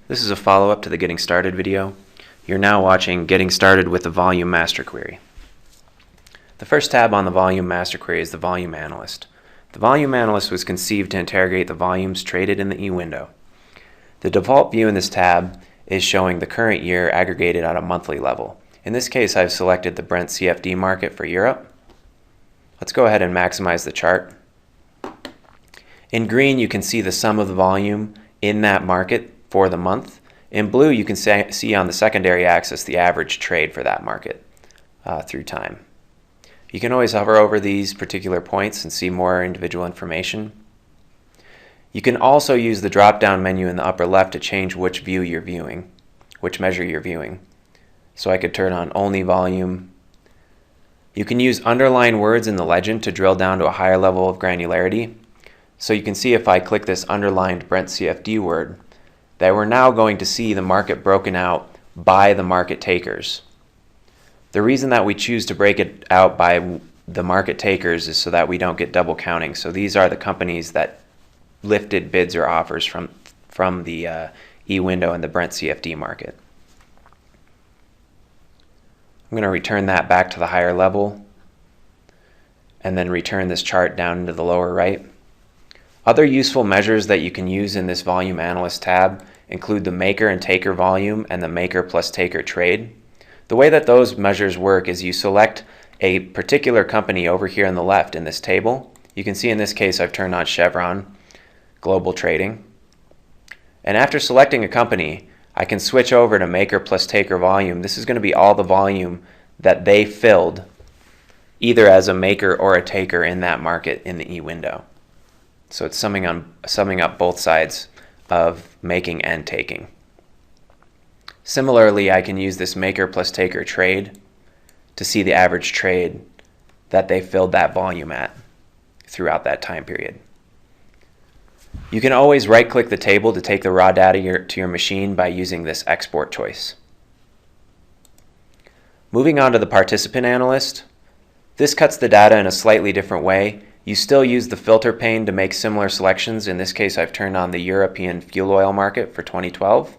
This is a follow-up to the Getting Started video. You're now watching Getting Started with the Volume Master Query. The first tab on the Volume Master Query is the Volume Analyst. The Volume Analyst was conceived to interrogate the volumes traded in the eWindow. The default view in this tab is showing the current year aggregated at a monthly level. In this case, I've selected the Brent CFD market for Europe. Let's go ahead and maximize the chart. In green, you can see the sum of the volume in that market for the month. In blue, you can see on the secondary axis the average trade for that market through time. You can always hover over these particular points and see more individual information. You can also use the drop-down menu in the upper left to change which view you're viewing, which measure you're viewing. So I could turn on only volume. You can use underlined words in the legend to drill down to a higher level of granularity. So you can see if I click this underlined Brent CFD word, that we're now going to see the market broken out by the market takers. The reason that we choose to break it out by the market takers is so that we don't get double counting. So these are the companies that lifted bids or offers from the eWindow and the Brent CFD market. I'm going to return that back to the higher level and then return this chart down into the lower right. Other useful measures that you can use in this Volume Analyst tab include the maker and taker volume and the maker plus taker trade. The way that those measures work is you select a particular company over here on the left in this table. You can see in this case I've turned on Chevron Global Trading. And after selecting a company, I can switch over to maker plus taker volume. This is going to be all the volume that they filled either as a maker or a taker in that market in the eWindow. So it's summing up both sides of making and taking. Similarly, I can use this maker plus taker trade to see the average trade that they filled that volume at throughout that time period. You can always right-click the table to take the raw data to your machine by using this export choice. Moving on to the participant analyst, this cuts the data in a slightly different way. You still use the filter pane to make similar selections. In this case, I've turned on the European fuel oil market for 2012.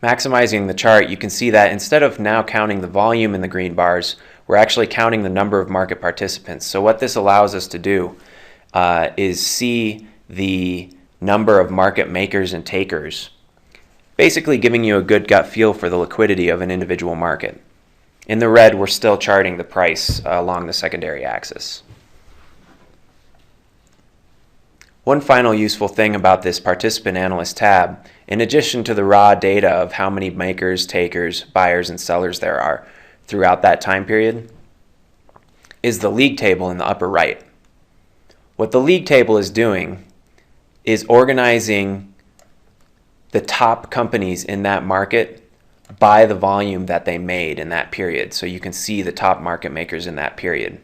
Maximizing the chart, you can see that instead of now counting the volume in the green bars, we're actually counting the number of market participants. So what this allows us to do is see the number of market makers and takers, basically giving you a good gut feel for the liquidity of an individual market. In the red, we're still charting the price along the secondary axis. One final useful thing about this Participant Analyst tab, in addition to the raw data of how many makers, takers, buyers, and sellers there are throughout that time period, is the league table in the upper right. What the league table is doing is organizing the top companies in that market by the volume that they made in that period. So you can see the top market makers in that period,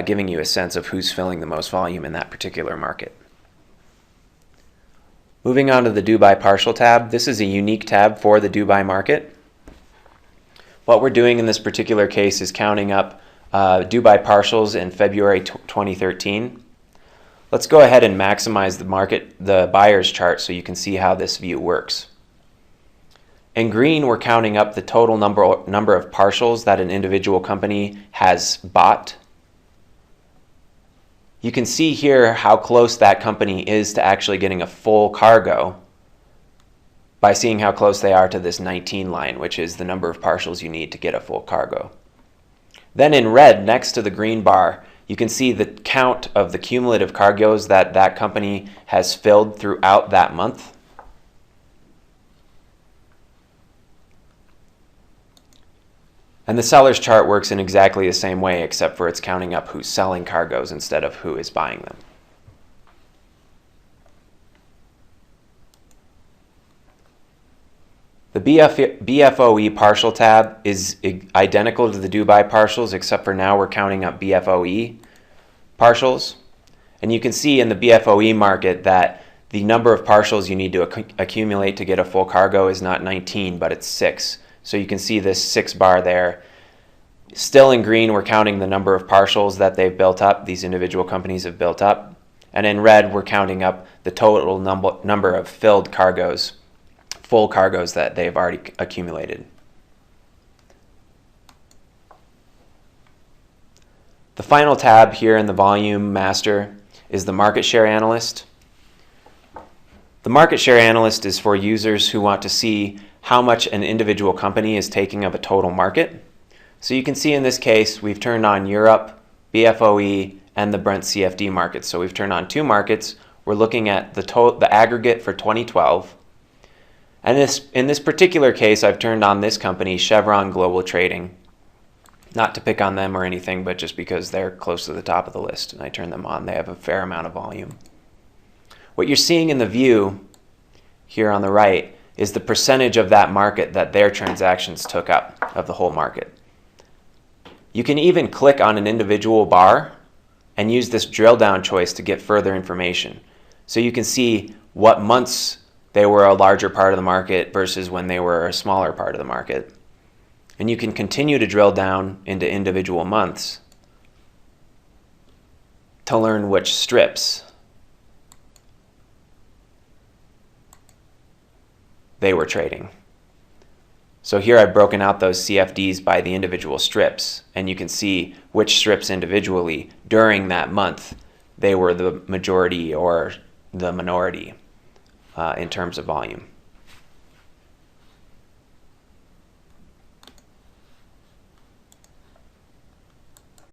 giving you a sense of who's filling the most volume in that particular market. Moving on to the Dubai Partial tab, this is a unique tab for the Dubai market. What we're doing in this particular case is counting up Dubai partials in February 2013. Let's go ahead and maximize the buyer's chart so you can see how this view works. In green, we're counting up the total number of partials that an individual company has bought. You can see here how close that company is to actually getting a full cargo by seeing how close they are to this 19 line, which is the number of partials you need to get a full cargo. Then in red, next to the green bar, you can see the count of the cumulative cargoes that that company has filled throughout that month. And the seller's chart works in exactly the same way, except for it's counting up who's selling cargoes instead of who is buying them. The BFOE partial tab is identical to the Dubai partials, except for now we're counting up BFOE partials. And you can see in the BFOE market that the number of partials you need to accumulate to get a full cargo is not 19, but it's 6. So you can see this 6 bar there. Still in green, we're counting the number of partials that they've built up, these individual companies have built up. And in red, we're counting up the total number of filled cargoes, full cargoes that they've already accumulated. The final tab here in the volume master is the market share analyst. The market share analyst is for users who want to see how much an individual company is taking of a total market. So you can see in this case, we've turned on Europe, BFOE, and the Brent CFD markets. So we've turned on two markets. We're looking at the aggregate for 2012. And in this particular case, I've turned on this company, Chevron Global Trading. Not to pick on them or anything, but just because they're close to the top of the list, and I turn them on. They have a fair amount of volume. What you're seeing in the view here on the right is the percentage of that market that their transactions took up of the whole market. You can even click on an individual bar and use this drill down choice to get further information. So you can see what months they were a larger part of the market versus when they were a smaller part of the market. And you can continue to drill down into individual months to learn which strips they were trading. So here I've broken out those CFDs by the individual strips, and you can see which strips individually during that month they were the majority or the minority in terms of volume.